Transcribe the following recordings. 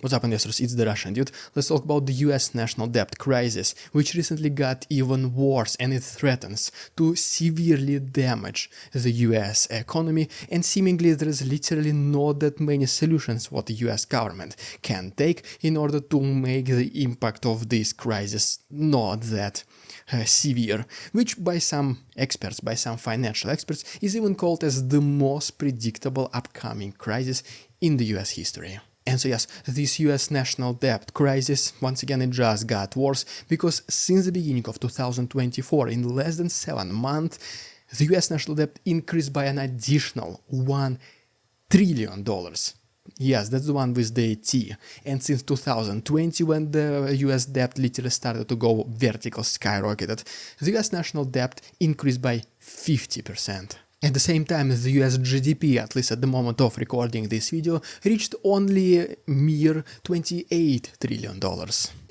What's up, investors? It's the Russian dude. Let's talk about the US national debt crisis, which recently got even worse, and it threatens to severely damage the US economy, and seemingly there is literally not that many solutions what the US government can take in order to make the impact of this crisis not that severe, which by some experts, by some financial experts, is even called as the most predictable upcoming crisis in the US history. And so yes, this US national debt crisis, once again, it just got worse, because since the beginning of 2024, in less than 7 months, the US national debt increased by an additional $1 trillion. Yes, that's the one with the T. And since 2020, when the US debt literally started to go vertical, skyrocketed, the US national debt increased by 50%. At the same time, the US GDP, at least at the moment of recording this video, reached only a mere $28 trillion.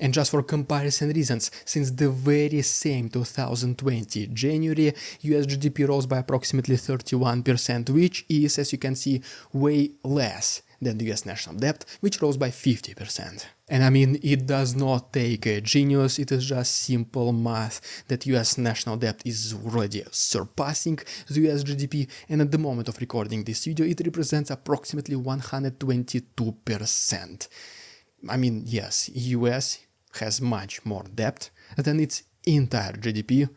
And just for comparison reasons, since the very same 2020 January, US GDP rose by approximately 31%, which is, as you can see, way less than the US national debt, which rose by 50%. And I mean, it does not take a genius, it is just simple math that US national debt is already surpassing the US GDP, and at the moment of recording this video, it represents approximately 122%. I mean, yes, US has much more debt than its entire GDP.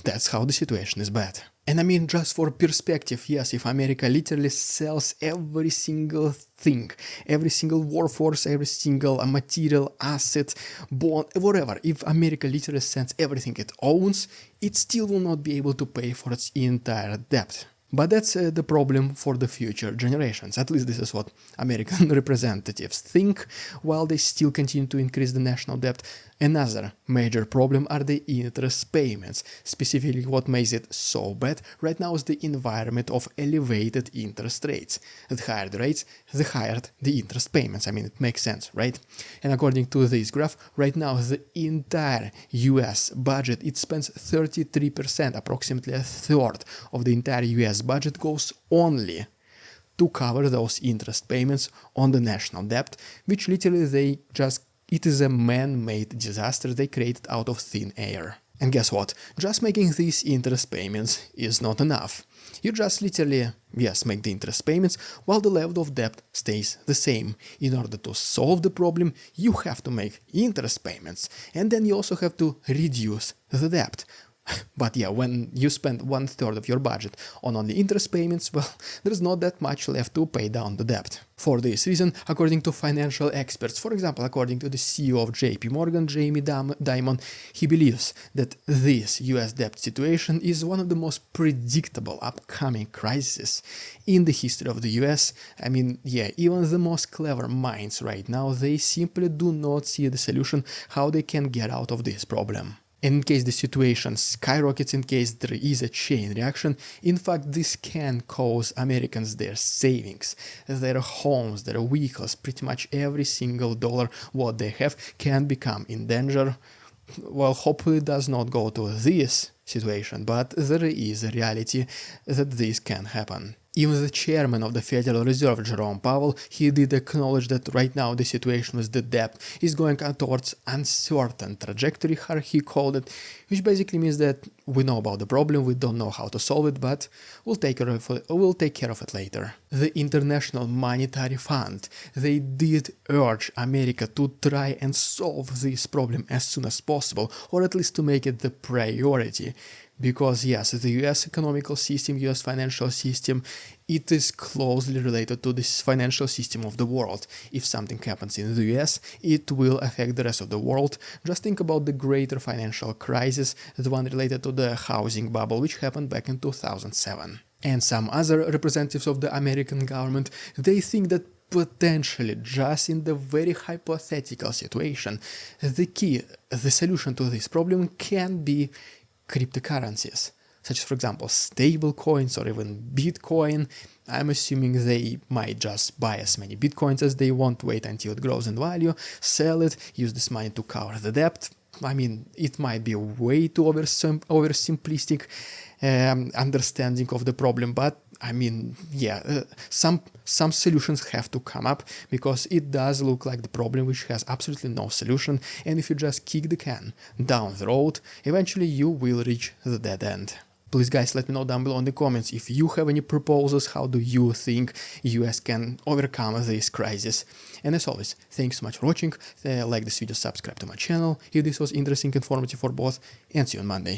That's how the situation is bad. And I mean, just for perspective, yes, if America literally sells every single thing, every single workforce, every single material, asset, bond, whatever, if America literally sells everything it owns, it still will not be able to pay for its entire debt. But that's the problem for the future generations. At least this is what American representatives think, while they still continue to increase the national debt. Another major problem are the interest payments. Specifically, what makes it so bad right now is the environment of elevated interest rates. The higher the rates, the higher the interest payments. I mean, it makes sense, right? And according to this graph, right now the entire US budget, it spends 33%, approximately a third of the entire US budget goes only to cover those interest payments on the national debt, which literally it is a man-made disaster they created out of thin air. And guess what? Just making these interest payments is not enough. You just literally, yes, make the interest payments while the level of debt stays the same. In order to solve the problem, you have to make interest payments, and then you also have to reduce the debt. But yeah, when you spend 1/3 of your budget on only interest payments, well, there's not that much left to pay down the debt. For this reason, according to financial experts, for example, according to the CEO of JP Morgan, Jamie Dimon, he believes that this US debt situation is one of the most predictable upcoming crises in the history of the US. I mean, yeah, even the most clever minds right now, they simply do not see the solution how they can get out of this problem. In case the situation skyrockets, in case there is a chain reaction, in fact, this can cause Americans their savings, their homes, their vehicles, pretty much every single dollar what they have can become in danger. Well, hopefully it does not go to this situation, but there is a reality that this can happen. Even the chairman of the Federal Reserve, Jerome Powell, he did acknowledge that right now the situation with the debt is going towards uncertain trajectory, how he called it, which basically means that we know about the problem, we don't know how to solve it, but we'll take care of it later. The International Monetary Fund, they did urge America to try and solve this problem as soon as possible, or at least to make it the priority. Because yes, the US economical system, US financial system, it is closely related to this financial system of the world. If something happens in the US, it will affect the rest of the world. Just think about the greater financial crisis, the one related to the housing bubble, which happened back in 2007. And some other representatives of the American government, they think that potentially, just in the very hypothetical situation, the solution to this problem can be cryptocurrencies, such as, for example, stable coins or even Bitcoin. I'm assuming they might just buy as many Bitcoins as they want, wait until it grows in value, sell it, use this money to cover the debt. I mean, it might be way too oversimplistic understanding of the problem, but I mean, yeah, some solutions have to come up, because it does look like the problem which has absolutely no solution, and if you just kick the can down the road, eventually you will reach the dead end. Please guys, let me know down below in the comments if you have any proposals. How do you think US can overcome this crisis? And as always, thanks so much for watching. Like this video, subscribe to my channel if this was interesting, informative for both, and see you on Monday.